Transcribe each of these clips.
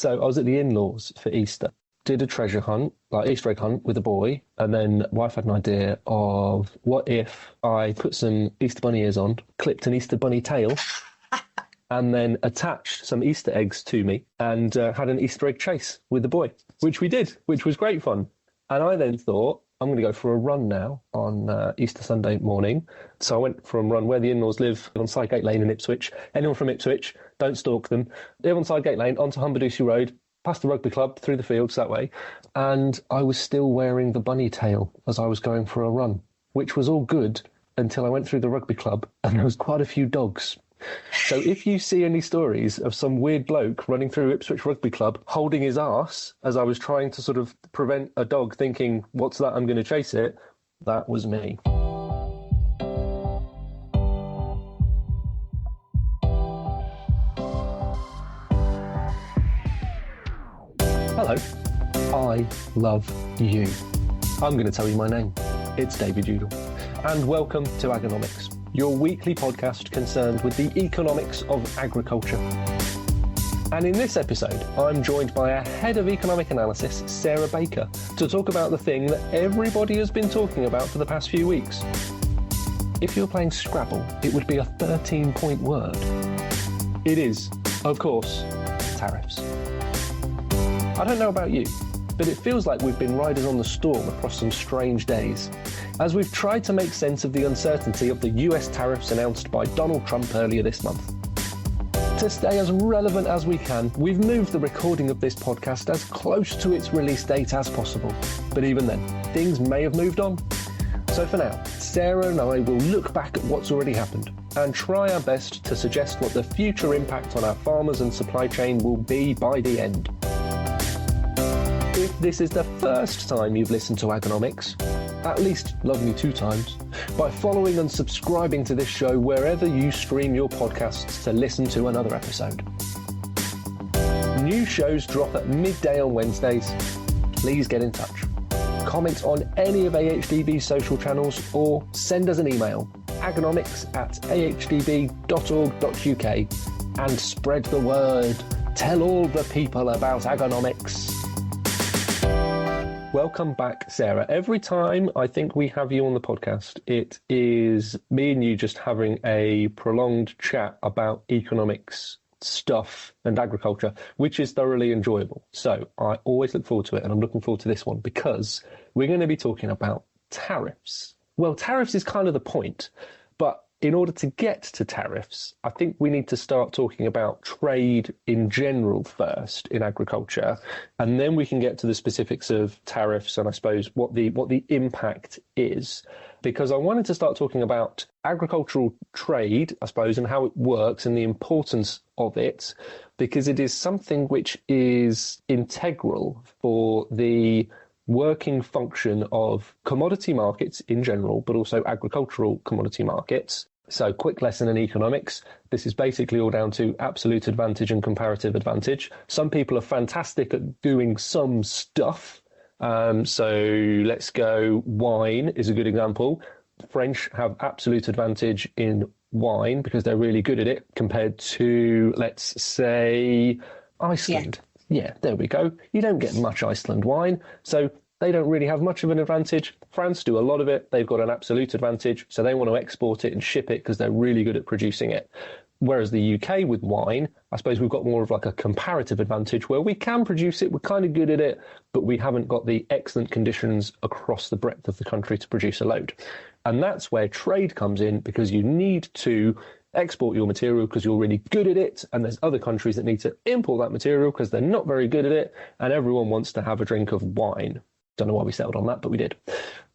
So I was at the in-laws for Easter, did a treasure hunt, like Easter egg hunt with a boy, and then wife had an idea of what if I put some Easter bunny ears on, clipped an Easter bunny tail, and then attached some Easter eggs to me and had an Easter egg chase with the boy, which we did, which was great fun. And I then thought, I'm going to go for a run now on Easter Sunday morning. So I went for a run where the in-laws live on Sidegate Lane in Ipswich. Anyone from Ipswich, don't stalk them. Live on Sidegate Lane, onto Humberdoosey Road, past the rugby club, through the fields that way. And I was still wearing the bunny tail as I was going for a run, which was all good until I went through the rugby club and there was quite a few dogs. So if you see any stories of some weird bloke running through Ipswich Rugby Club holding his arse as I was trying to sort of prevent a dog thinking, what's that, I'm going to chase it, that was me. Hello, I love you. I'm going to tell you my name. It's David Udall. And welcome to Agonomics, your weekly podcast concerned with the economics of agriculture. And in this episode, I'm joined by a head of economic analysis, Sarah Baker, to talk about the thing that everybody has been talking about for the past few weeks. If you're playing Scrabble, it would be a 13-point word. It is, of course, tariffs. I don't know about you, but it feels like we've been riders on the storm across some strange days, as we've tried to make sense of the uncertainty of the US tariffs announced by Donald Trump earlier this month. To stay as relevant as we can, we've moved the recording of this podcast as close to its release date as possible. But even then, things may have moved on. So for now, Sarah and I will look back at what's already happened and try our best to suggest what the future impact on our farmers and supply chain will be by the end. If this is the first time you've listened to Agonomics, at least love me 2 times by following and subscribing to this show wherever you stream your podcasts to listen to another episode. New shows drop at midday on Wednesdays. Please get in touch. Comment on any of AHDB's social channels or send us an email, agonomics@ahdb.org.uk, and spread the word. Tell all the people about Agonomics. Welcome back, Sarah. Every time I think we have you on the podcast, it is me and you just having a prolonged chat about economics stuff and agriculture, which is thoroughly enjoyable. So I always look forward to it, and I'm looking forward to this one because we're going to be talking about tariffs. Well, tariffs is kind of the point, but in order to get to tariffs, I think we need to start talking about trade in general first in agriculture, and then we can get to the specifics of tariffs and I suppose what the impact is. Because I wanted to start talking about agricultural trade, I suppose, and how it works and the importance of it, because it is something which is integral for the working function of commodity markets in general, but also agricultural commodity markets. So quick lesson in economics. This is basically all down to absolute advantage and comparative advantage. Some people are fantastic at doing some stuff. So let's go. Wine is a good example. French have absolute advantage in wine because they're really good at it compared to, let's say, Iceland. Yeah, there we go. You don't get much Iceland wine. So they don't really have much of an advantage. France do a lot of it. They've got an absolute advantage. So they want to export it and ship it because they're really good at producing it. Whereas the UK with wine, I suppose we've got more of like a comparative advantage where we can produce it. We're kind of good at it, but we haven't got the excellent conditions across the breadth of the country to produce a load. And that's where trade comes in, because you need to export your material because you're really good at it, and there's other countries that need to import that material because they're not very good at it, and everyone wants to have a drink of wine. Don't know why we settled on that, but we did.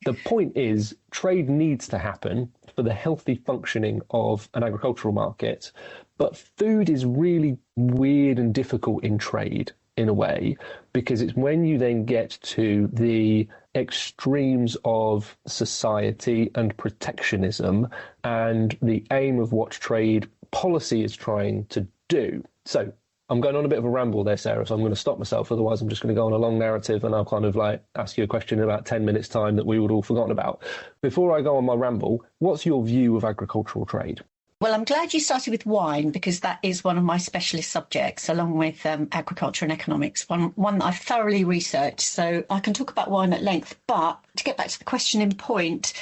The point is, trade needs to happen for the healthy functioning of an agricultural market, but food is really weird and difficult in trade in a way, because it's when you then get to the extremes of society and protectionism and the aim of what trade policy is trying to do. So I'm going on a bit of a ramble there, Sarah, so I'm going to stop myself. Otherwise, I'm just going to go on a long narrative and I'll kind of like ask you a question in about 10 minutes' time that we would all forgotten about. Before I go on my ramble, what's your view of agricultural trade? Well, I'm glad you started with wine because that is one of my specialist subjects, along with agriculture and economics, one that I've thoroughly researched. So I can talk about wine at length. But to get back to the question in point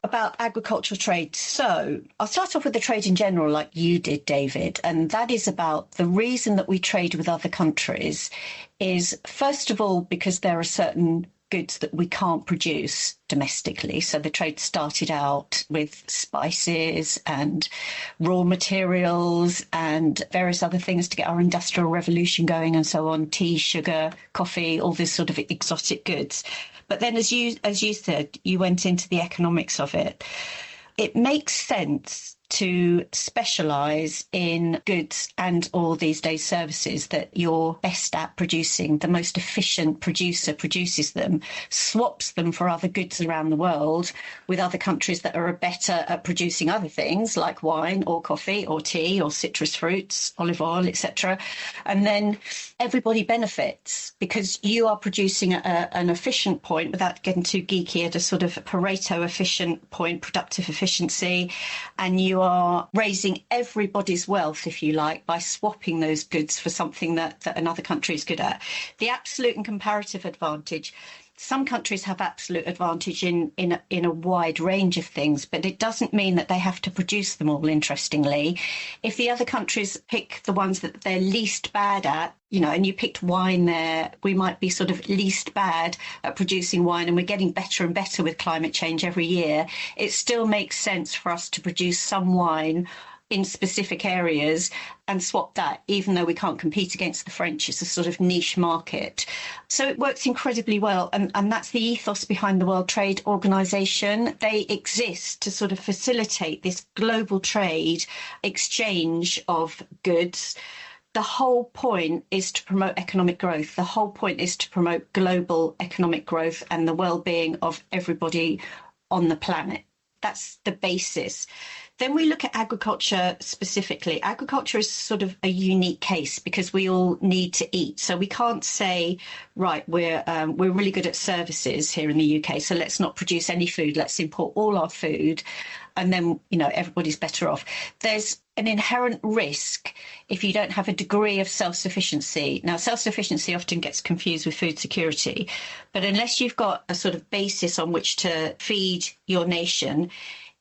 about agricultural trade. So I'll start off with the trade in general, like you did, David. And that is about the reason that we trade with other countries is, first of all, because there are certain goods that we can't produce domestically. So the trade started out with spices and raw materials and various other things to get our industrial revolution going and so on, tea, sugar, coffee, all this sort of exotic goods. But then as you said, you went into the economics of it. It makes sense to specialise in goods and or these days services that you're best at producing. The most efficient producer produces them, swaps them for other goods around the world with other countries that are better at producing other things like wine or coffee or tea or citrus fruits, olive oil, etc. And then everybody benefits because you are producing at an efficient point, without getting too geeky, at a sort of Pareto efficient point, productive efficiency, and you are raising everybody's wealth, if you like, by swapping those goods for something that another country is good at. The absolute and comparative advantage. Some countries have absolute advantage in a wide range of things, but it doesn't mean that they have to produce them all, interestingly. If the other countries pick the ones that they're least bad at, and you picked wine there, we might be sort of least bad at producing wine and we're getting better and better with climate change every year. It still makes sense for us to produce some wine in specific areas and swap that, even though we can't compete against the French. It's a sort of niche market. So it works incredibly well. And that's the ethos behind the World Trade Organization. They exist to sort of facilitate this global trade exchange of goods. The whole point is to promote economic growth. The whole point is to promote global economic growth and the well-being of everybody on the planet. That's the basis. Then we look at agriculture specifically. Agriculture is sort of a unique case because we all need to eat. So we can't say, right, we're really good at services here in the UK, so let's not produce any food. Let's import all our food, and then everybody's better off. There's an inherent risk if you don't have a degree of self-sufficiency. Now, self-sufficiency often gets confused with food security, but unless you've got a sort of basis on which to feed your nation,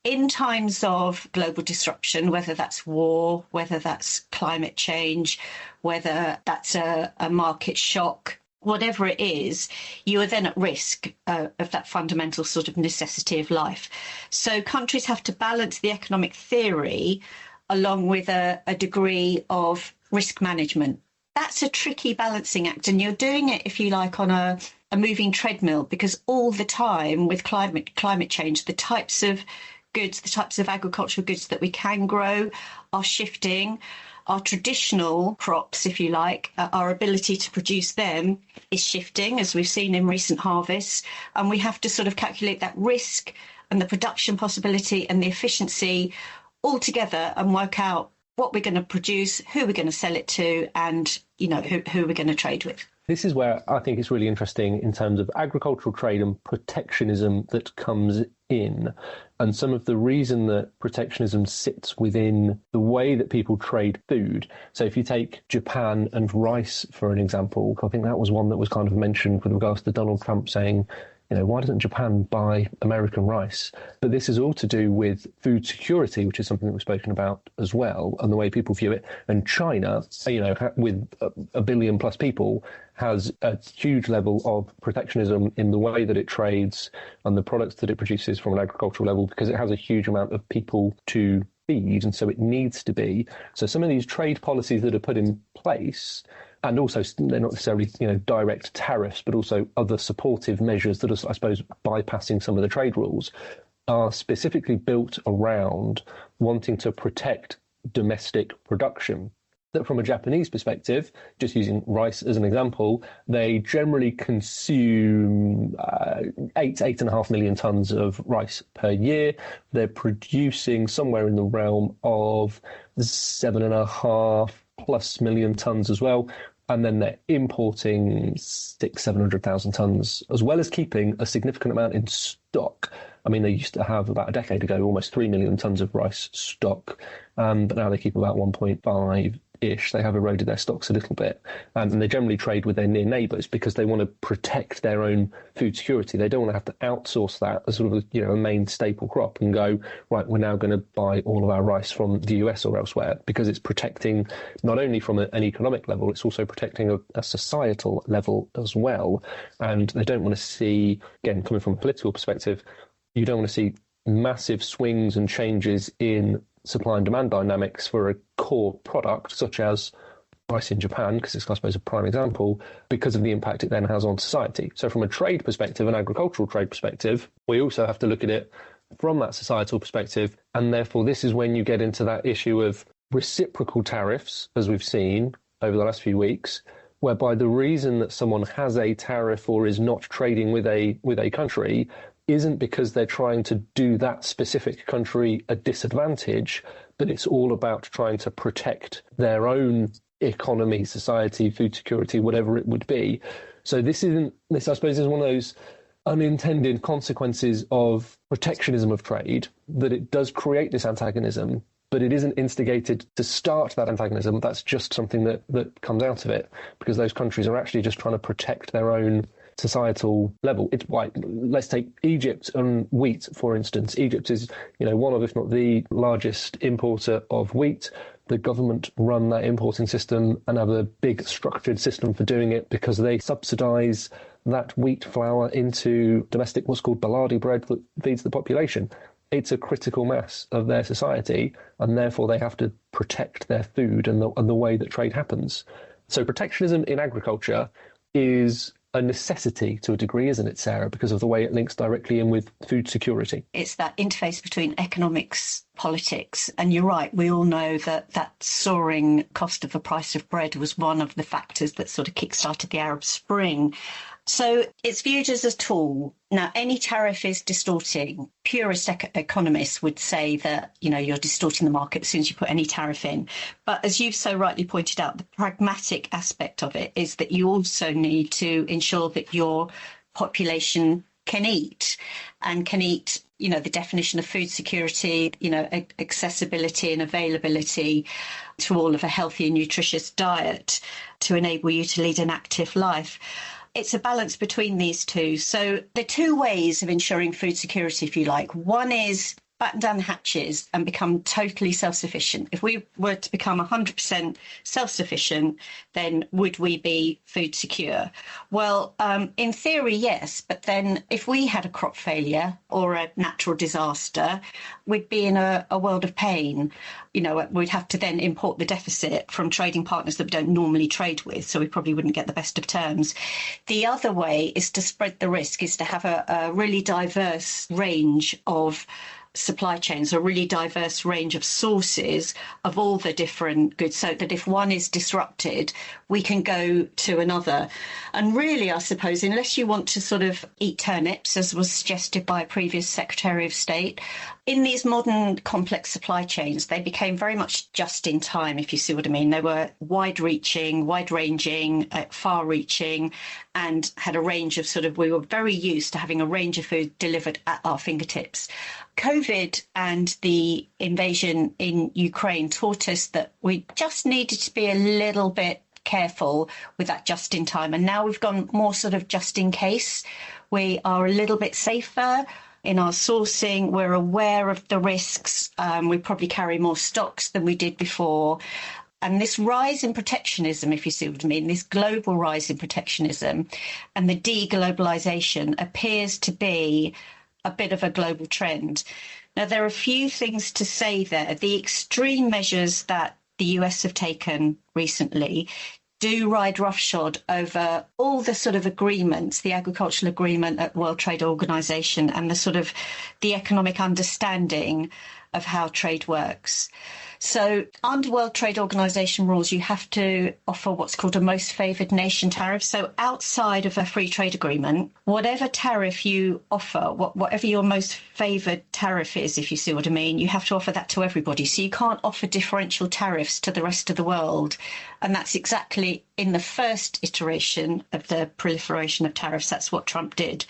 in times of global disruption, whether that's war, whether that's climate change, whether that's a market shock, whatever it is, you are then at risk of that fundamental sort of necessity of life. So countries have to balance the economic theory along with a degree of risk management. That's a tricky balancing act, and you're doing it, if you like, on a moving treadmill, because all the time with climate change, the types of goods, the types of agricultural goods that we can grow are shifting. Our traditional crops, if you like, our ability to produce them is shifting, as we've seen in recent harvests, and we have to sort of calculate that risk and the production possibility and the efficiency all together and work out what we're going to produce, who we're going to sell it to, and who we're going to trade with. This is where I think it's really interesting in terms of agricultural trade and protectionism that comes in, and some of the reason that protectionism sits within the way that people trade food. So if you take Japan and rice, for an example, I think that was one that was kind of mentioned with regards to Donald Trump saying, why doesn't Japan buy American rice? But this is all to do with food security, which is something that we've spoken about as well, and the way people view it. And China, with a billion plus people, has a huge level of protectionism in the way that it trades and the products that it produces from an agricultural level, because it has a huge amount of people to feed, and so it needs to be. So some of these trade policies that are put in place, and also they're not necessarily direct tariffs, but also other supportive measures that are, I suppose, bypassing some of the trade rules, are specifically built around wanting to protect domestic production. That from a Japanese perspective, just using rice as an example, they generally consume 8.5 million tons of rice per year. They're producing somewhere in the realm of 7.5+ million tons as well. And then they're importing 700,000 tons, as well as keeping a significant amount in stock. I mean, they used to have about a decade ago almost 3 million tons of rice stock, but now they keep about 1.5-ish. They have eroded their stocks a little bit, and they generally trade with their near neighbours because they want to protect their own food security. They don't want to have to outsource that as sort of a main staple crop and go, right, we're now going to buy all of our rice from the US or elsewhere, because it's protecting not only from an economic level, it's also protecting a societal level as well. And they don't want to see, again, coming from a political perspective, you don't want to see massive swings and changes in supply and demand dynamics for a core product such as rice in Japan, because it's, I suppose, a prime example, because of the impact it then has on society. So from a trade perspective, an agricultural trade perspective, we also have to look at it from that societal perspective. And therefore, this is when you get into that issue of reciprocal tariffs, as we've seen over the last few weeks, whereby the reason that someone has a tariff or is not trading with a country isn't because they're trying to do that specific country a disadvantage, but it's all about trying to protect their own economy, society, food security, whatever it would be. So this, I suppose, is one of those unintended consequences of protectionism of trade, that it does create this antagonism, but it isn't instigated to start that antagonism. That's just something that comes out of it, because those countries are actually just trying to protect their own societal level. It's why, let's take Egypt and wheat, for instance. Egypt is, one of, if not the largest importer of wheat. The government run that importing system and have a big structured system for doing it, because they subsidise that wheat flour into domestic, what's called baladi bread, that feeds the population. It's a critical mass of their society, and therefore they have to protect their food and the way that trade happens. So protectionism in agriculture is a necessity to a degree, isn't it, Sarah, because of the way it links directly in with food security? It's that interface between economics, politics, and you're right, we all know that soaring cost of the price of bread was one of the factors that sort of kick-started the Arab Spring. So it's viewed as a tool. Now, any tariff is distorting. Purist economists would say that, you're distorting the market as soon as you put any tariff in. But as you've so rightly pointed out, the pragmatic aspect of it is that you also need to ensure that your population can eat, and can eat, the definition of food security, accessibility and availability to all of a healthy and nutritious diet to enable you to lead an active life. It's a balance between these two. So there are two ways of ensuring food security, if you like. One is batten down the hatches and become totally self-sufficient. If we were to become 100% self-sufficient, then would we be food secure? Well, in theory, yes. But then if we had a crop failure or a natural disaster, we'd be in a world of pain. We'd have to then import the deficit from trading partners that we don't normally trade with, so we probably wouldn't get the best of terms. The other way is to spread the risk, is to have a really diverse range of supply chains, a really diverse range of sources of all the different goods, so that if one is disrupted, we can go to another. And really, I suppose, unless you want to sort of eat turnips, as was suggested by a previous Secretary of State, in these modern complex supply chains, they became very much just in time, if you see what I mean. They were wide-ranging, far-reaching, and had a range of we were very used to having a range of food delivered at our fingertips. COVID and the invasion in Ukraine taught us that we just needed to be a little bit careful with that just in time. And now we've gone more sort of just in case. We are a little bit safer in our sourcing. We're aware of the risks. We probably carry more stocks than we did before. And this rise in protectionism, if you see what I mean, this global rise in protectionism and the de-globalization appears to be a bit of a global trend. Now, there are a few things to say there. The extreme measures that the US have taken recently do ride roughshod over all the sort of agreements, the agricultural agreement at World Trade Organization and the economic understanding of how trade works. So under World Trade Organization rules, you have to offer what's called a most favored nation tariff. So outside of a free trade agreement, whatever tariff you offer, whatever your most favored tariff is, if you see what I mean, you have to offer that to everybody. So you can't offer differential tariffs to the rest of the world. And that's exactly in the first iteration of the proliferation of tariffs. That's what Trump did.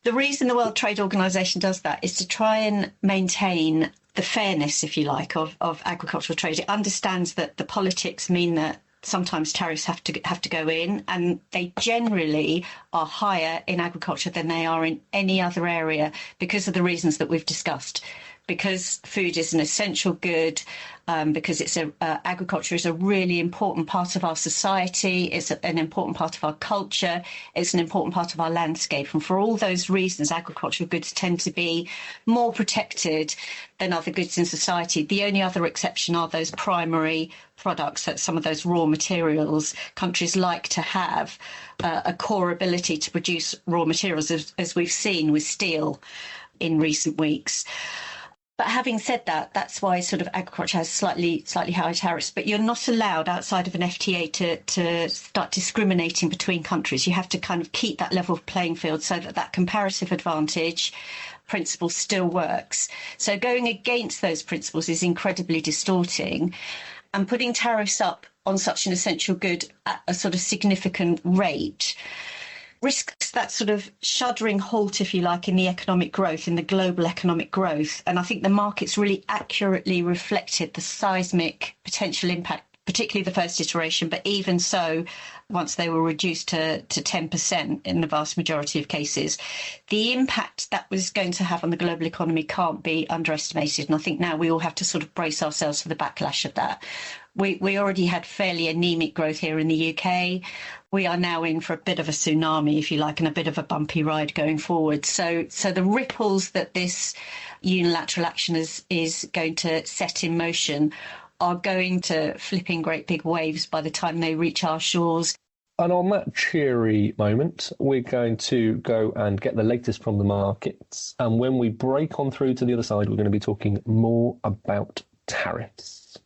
The reason the World Trade Organization does that is to try and maintain the fairness, if you like, of agricultural trade. It understands that the politics mean that sometimes tariffs have to go in, and they generally are higher in agriculture than they are in any other area because of the reasons that we've discussed. Because food is an essential good, because agriculture is a really important part of our society, it's an important part of our culture, it's an important part of our landscape. And for all those reasons, agricultural goods tend to be more protected than other goods in society. The only other exception are those primary products, that some of those raw materials. Countries like to have a core ability to produce raw materials, as we've seen with steel in recent weeks. But having said that, that's why sort of agriculture has slightly higher tariffs. But you're not allowed outside of an FTA to start discriminating between countries. You have to kind of keep that level playing field so that comparative advantage principle still works. So going against those principles is incredibly distorting. And putting tariffs up on such an essential good at a sort of significant rate risks that sort of shuddering halt, if you like, in the economic growth, in the global economic growth. And I think the markets really accurately reflected the seismic potential impact, particularly the first iteration, but even so, once they were reduced to 10% in the vast majority of cases, the impact that was going to have on the global economy can't be underestimated. And I think now we all have to sort of brace ourselves for the backlash of that. We already had fairly anemic growth here in the UK. We are now in for a bit of a tsunami, if you like, and a bit of a bumpy ride going forward. So the ripples that this unilateral action is going to set in motion are going to flip in great big waves by the time they reach our shores. And on that cheery moment, we're going to go and get the latest from the markets. And when we break on through to the other side, we're going to be talking more about tariffs.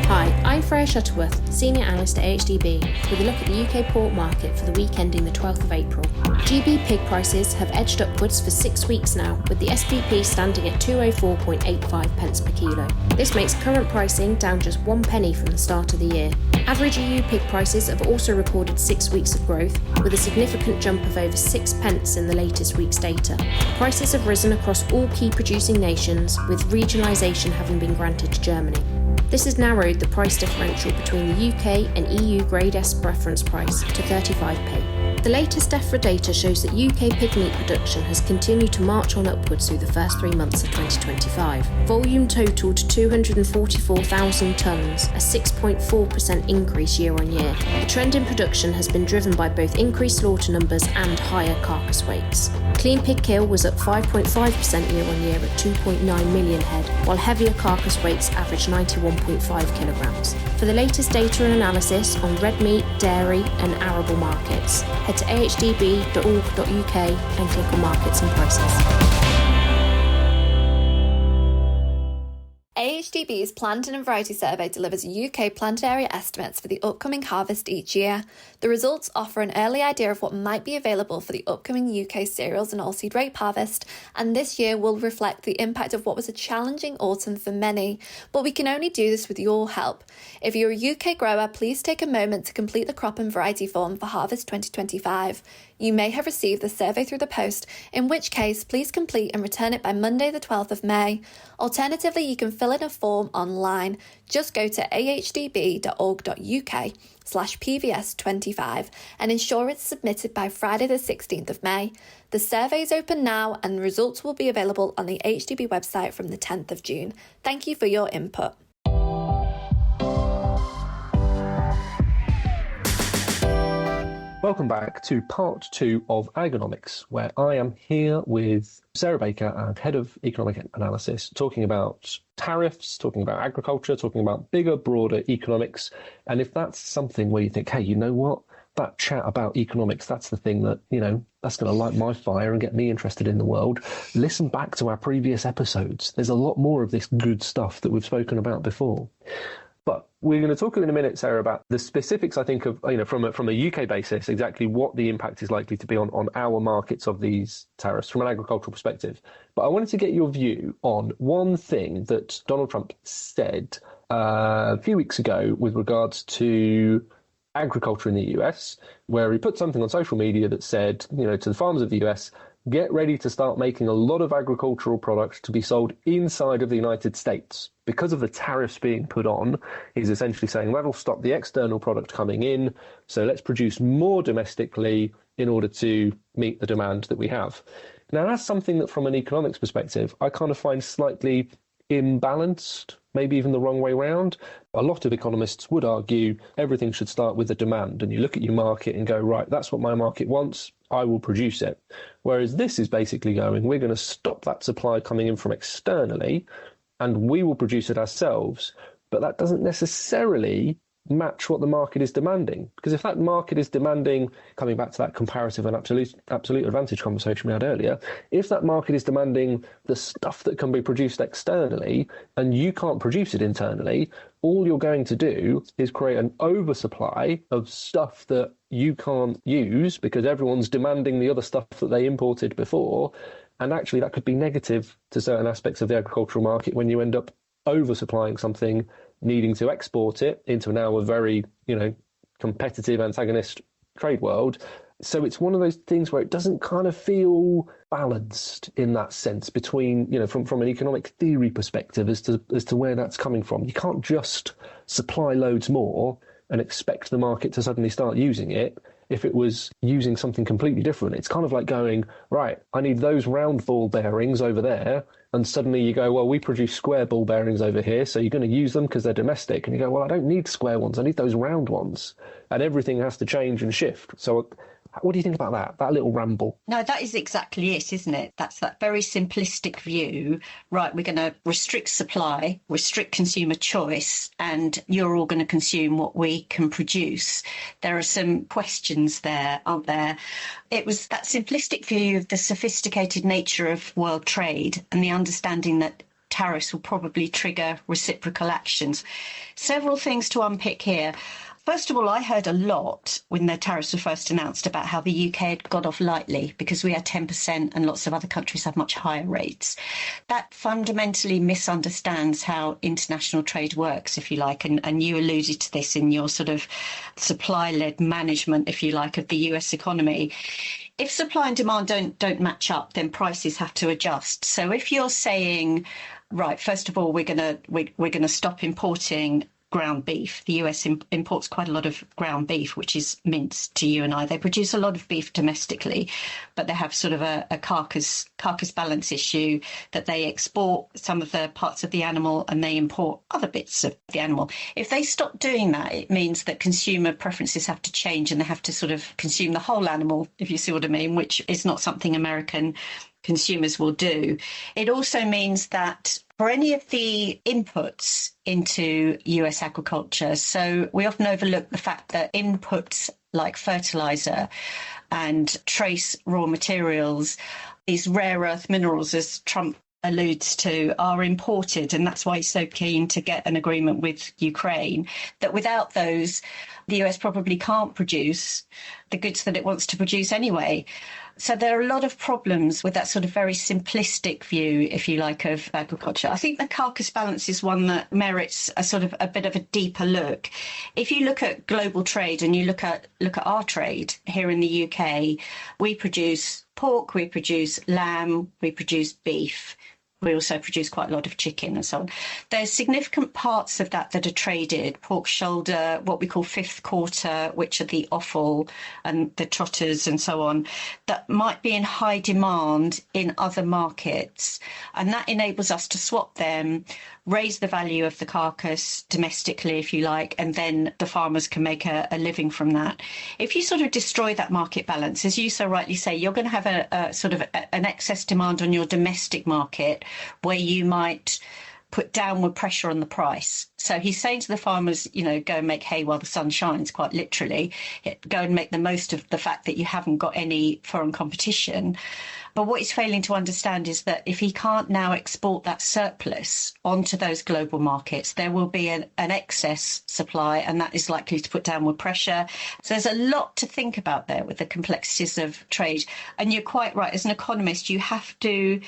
Hi, I'm Freya Shuttleworth, Senior Analyst at AHDB, with a look at the UK pork market for the week ending the 12th of April. GB pig prices have edged upwards for 6 weeks now, with the SPP standing at 204.85 pence per kilo. This makes current pricing down just 1 penny from the start of the year. Average EU pig prices have also recorded 6 weeks of growth, with a significant jump of over 6 pence in the latest week's data. Prices have risen across all key producing nations, with regionalisation having been granted to Germany. This has narrowed the price differential between the UK and EU Grade S reference price to 35p. The latest DEFRA data shows that UK pig meat production has continued to march on upwards through the first 3 months of 2025. Volume totalled 244,000 tonnes, a 6.4% increase year on year. The trend in production has been driven by both increased slaughter numbers and higher carcass weights. Clean pig kill was up 5.5% year on year at 2.9 million head, while heavier carcass weights averaged 91.5 kilograms. For the latest data and analysis on red meat, dairy and arable markets, head to ahdb.org.uk and click on Markets and Prices. AHDB's Planting and Variety Survey delivers UK planted area estimates for the upcoming harvest each year. The results offer an early idea of what might be available for the upcoming UK cereals and oilseed rape harvest, and this year will reflect the impact of what was a challenging autumn for many. But we can only do this with your help. If you're a UK grower, please take a moment to complete the crop and variety form for Harvest 2025. You may have received the survey through the post, in which case please complete and return it by Monday the 12th of May. Alternatively, you can fill in a form online. Just go to ahdb.org.uk/PVS25 and ensure it's submitted by Friday the 16th of May. The survey is open now and the results will be available on the AHDB website from the 10th of June. Thank you for your input. Welcome back to part 2 of Agonomics, where I am here with Sarah Baker, our Head of Economic Analysis, talking about tariffs, talking about agriculture, talking about bigger, broader economics. And if that's something where you think, hey, you know what? That chat about economics, that's the thing that, that's going to light my fire and get me interested in the world. Listen back to our previous episodes. There's a lot more of this good stuff that we've spoken about before. But we're going to talk in a minute, Sarah, about the specifics, I think, of, from a UK basis, exactly what the impact is likely to be on our markets of these tariffs from an agricultural perspective. But I wanted to get your view on one thing that Donald Trump said a few weeks ago with regards to agriculture in the US, where he put something on social media that said, to the farmers of the US, get ready to start making a lot of agricultural products to be sold inside of the United States. Because of the tariffs being put on, is essentially saying that'll stop the external product coming in, so let's produce more domestically in order to meet the demand that we have. Now, that's something that from an economics perspective, I kind of find slightly imbalanced, maybe even the wrong way round. A lot of economists would argue everything should start with the demand, and you look at your market and go, right, that's what my market wants, I will produce it. Whereas this is basically going, we're going to stop that supply coming in from externally, and we will produce it ourselves. But that doesn't necessarily match what the market is demanding. Because if that market is demanding, coming back to that comparative and absolute advantage conversation we had earlier, if that market is demanding the stuff that can be produced externally and you can't produce it internally, all you're going to do is create an oversupply of stuff that you can't use because everyone's demanding the other stuff that they imported before. And actually that could be negative to certain aspects of the agricultural market when you end up oversupplying something, needing to export it into now a very, competitive antagonist trade world. So it's one of those things where it doesn't kind of feel balanced in that sense between, from an economic theory perspective as to where that's coming from. You can't just supply loads more and expect the market to suddenly start using it if it was using something completely different. It's kind of like going, right, I need those round ball bearings over there. And suddenly you go, well, we produce square ball bearings over here, so you're going to use them because they're domestic. And you go, well, I don't need square ones. I need those round ones. And everything has to change and shift. So what do you think about that little ramble? No, that is exactly it, isn't it? That's that very simplistic view. Right, we're going to restrict supply, restrict consumer choice, and you're all going to consume what we can produce. There are some questions there, aren't there? It was that simplistic view of the sophisticated nature of world trade and the understanding that tariffs will probably trigger reciprocal actions. Several things to unpick here. First of all, I heard a lot when the tariffs were first announced about how the UK had got off lightly because we had 10% and lots of other countries have much higher rates. That fundamentally misunderstands how international trade works, if you like, and you alluded to this in your sort of supply-led management, if you like, of the US economy. If supply and demand don't match up, then prices have to adjust. So if you're saying, right, first of all, we're gonna stop importing ground beef. The US imports quite a lot of ground beef, which is minced to you and I. They produce a lot of beef domestically, but they have sort of a carcass balance issue that they export some of the parts of the animal and they import other bits of the animal. If they stop doing that, it means that consumer preferences have to change and they have to sort of consume the whole animal, if you see what I mean, which is not something American consumers will do. It also means that for any of the inputs into US agriculture, so we often overlook the fact that inputs like fertilizer and trace raw materials, these rare earth minerals, as Trump alludes to, are imported, and that's why he's so keen to get an agreement with Ukraine, that without those, the US probably can't produce the goods that it wants to produce anyway. So there are a lot of problems with that sort of very simplistic view, if you like, of agriculture. I think the carcass balance is one that merits a sort of a bit of a deeper look. If you look at global trade and you look at our trade here in the UK, we produce pork, we produce lamb, we produce beef. We also produce quite a lot of chicken and so on. There's significant parts of that are traded, pork shoulder, what we call fifth quarter, which are the offal and the trotters and so on, that might be in high demand in other markets. And that enables us to swap them, raise the value of the carcass domestically, if you like, and then the farmers can make a living from that. If you sort of destroy that market balance, as you so rightly say, you're going to have a sort of an excess demand on your domestic market where you might put downward pressure on the price. So he's saying to the farmers, go and make hay while the sun shines, quite literally. Go and make the most of the fact that you haven't got any foreign competition. But what he's failing to understand is that if he can't now export that surplus onto those global markets, there will be an excess supply, and that is likely to put downward pressure. So there's a lot to think about there with the complexities of trade. And you're quite right. As an economist, you have to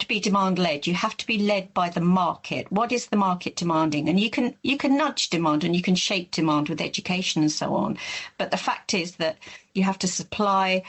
be demand-led. You have to be led by the market. What is the market demanding? And you can nudge demand and you can shape demand with education and so on. But the fact is that you have to supply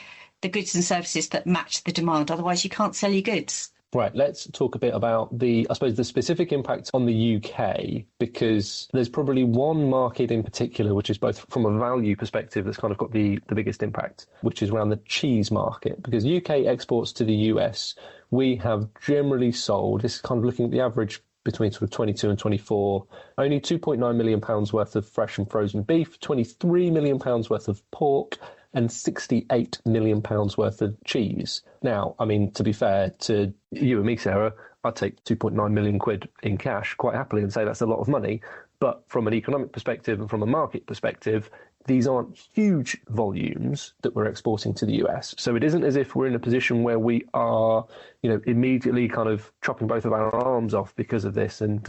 the goods and services that match the demand. Otherwise, you can't sell your goods. Right, let's talk a bit about the specific impact on the UK, because there's probably one market in particular, which is both from a value perspective, that's kind of got the biggest impact, which is around the cheese market. Because UK exports to the US, we have generally sold, this is kind of looking at the average between sort of 22 and 24, only £2.9 million worth of fresh and frozen beef, £23 million worth of pork, and £68 million worth of cheese. Now, I mean, to be fair to you and me, Sarah, I'd take 2.9 million quid in cash quite happily and say that's a lot of money. But from an economic perspective and from a market perspective, these aren't huge volumes that we're exporting to the US. So it isn't as if we're in a position where we are, immediately kind of chopping both of our arms off because of this and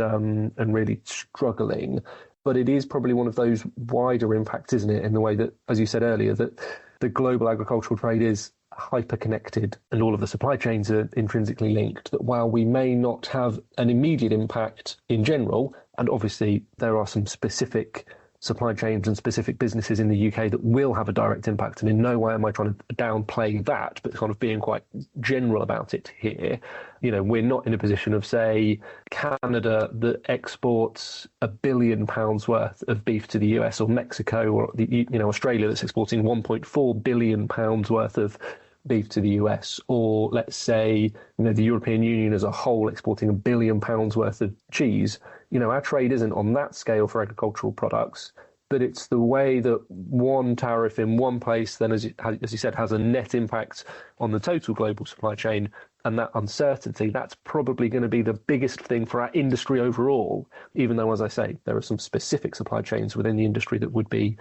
really struggling. But it is probably one of those wider impacts, isn't it, in the way that, as you said earlier, that the global agricultural trade is hyper-connected and all of the supply chains are intrinsically linked, that while we may not have an immediate impact in general, and obviously there are some specific supply chains and specific businesses in the UK that will have a direct impact, and in no way am I trying to downplay that, but kind of being quite general about it here. We're not in a position of, say, Canada that exports £1 billion worth of beef to the US, or Mexico, or Australia that's exporting £1.4 billion worth of beef to the US, or let's say the European Union as a whole exporting £1 billion worth of cheese. Our trade isn't on that scale for agricultural products, but it's the way that one tariff in one place then, as you said, has a net impact on the total global supply chain, and that uncertainty, that's probably going to be the biggest thing for our industry overall, even though, as I say, there are some specific supply chains within the industry that would be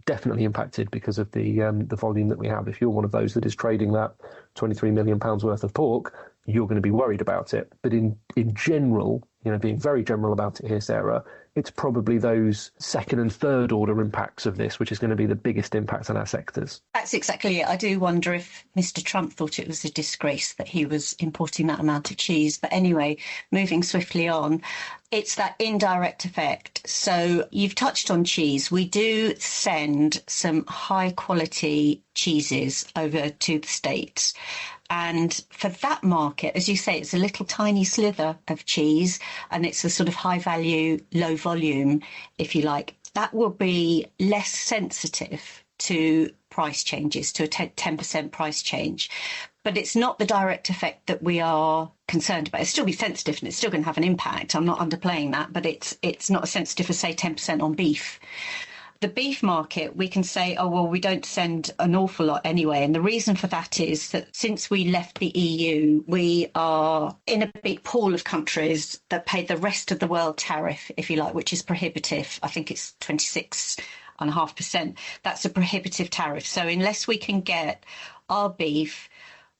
definitely impacted because of the volume that we have. If you're one of those that is trading that £23 million worth of pork, you're going to be worried about it. But in general, being very general about it here, Sarah, it's probably those second and third order impacts of this, which is going to be the biggest impact on our sectors. That's exactly it. I do wonder if Mr. Trump thought it was a disgrace that he was importing that amount of cheese. But anyway, moving swiftly on, it's that indirect effect. So you've touched on cheese. We do send some high quality cheeses over to the States. And for that market, as you say, it's a little tiny slither of cheese, and it's a sort of high value, low volume, if you like. That will be less sensitive to price changes, to a 10% price change. But it's not the direct effect that we are concerned about. It'll still be sensitive and it's still going to have an impact. I'm not underplaying that, but it's not as sensitive as, say, 10% on beef. The beef market, we can say, oh, well, we don't send an awful lot anyway. And the reason for that is that since we left the EU, we are in a big pool of countries that pay the rest of the world tariff, if you like, which is prohibitive. I think it's 26.5%. That's a prohibitive tariff. So unless we can get our beef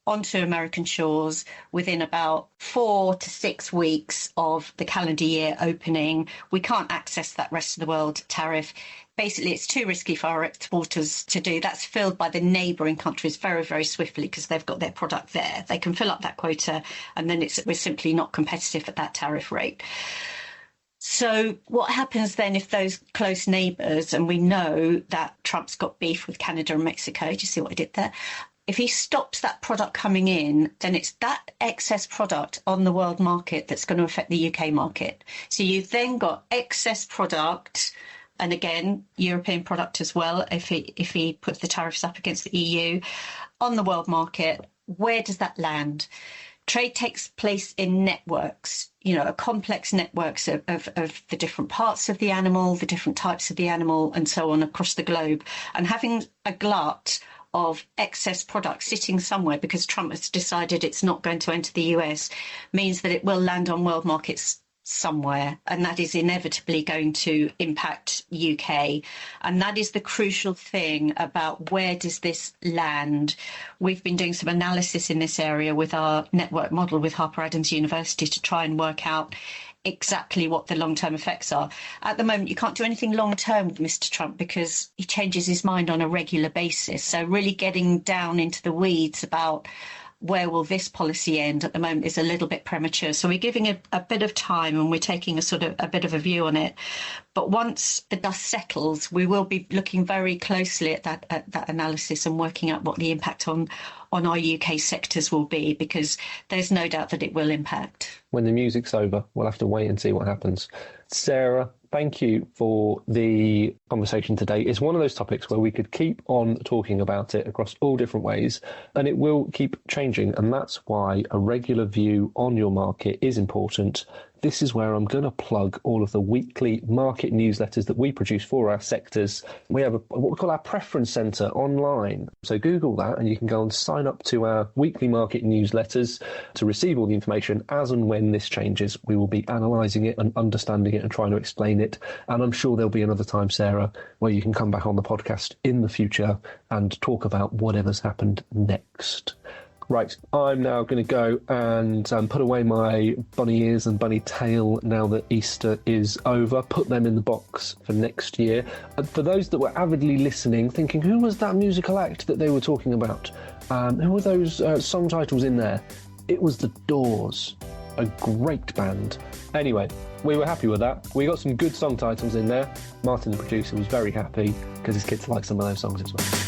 onto American shores within about 4 to 6 weeks of the calendar year opening, we can't access that rest of the world tariff. Basically, it's too risky for our exporters to do. That's filled by the neighbouring countries very, very swiftly because they've got their product there. They can fill up that quota, and then we're simply not competitive at that tariff rate. So what happens then if those close neighbours, and we know that Trump's got beef with Canada and Mexico, do you see what I did there? If he stops that product coming in, then it's that excess product on the world market that's going to affect the UK market. So you've then got excess product, and again, European product as well, if he puts the tariffs up against the EU, on the world market. Where does that land? Trade takes place in networks, a complex networks of the different parts of the animal, the different types of the animal, and so on across the globe. And having a glut of excess product sitting somewhere because Trump has decided it's not going to enter the US means that it will land on world markets somewhere, and that is inevitably going to impact UK. And that is the crucial thing about where does this land. We've been doing some analysis in this area with our network model with Harper Adams University to try and work out exactly what the long-term effects are. At the moment, you can't do anything long-term with Mr. Trump because he changes his mind on a regular basis. So really getting down into the weeds about where will this policy end at the moment is a little bit premature. So we're giving a bit of time and we're taking a bit of a view on it. But once the dust settles, we will be looking very closely at that analysis and working out what the impact on our UK sectors will be, because there's no doubt that it will impact. When the music's over, we'll have to wait and see what happens. Sarah, thank you for the conversation today. It's one of those topics where we could keep on talking about it across all different ways, and it will keep changing. And that's why a regular view on your market is important. This is where I'm going to plug all of the weekly market newsletters that we produce for our sectors. We have what we call our preference centre online. So Google that and you can go and sign up to our weekly market newsletters to receive all the information as and when this changes. We will be analysing it and understanding it and trying to explain it. And I'm sure there'll be another time, Sarah, where you can come back on the podcast in the future and talk about whatever's happened next. Right, I'm now going to go and put away my bunny ears and bunny tail now that Easter is over, put them in the box for next year. And for those that were avidly listening, thinking, who was that musical act that they were talking about? Who were those song titles in there? It was The Doors, a great band. Anyway, we were happy with that. We got some good song titles in there. Martin, the producer, was very happy because his kids like some of those songs as well.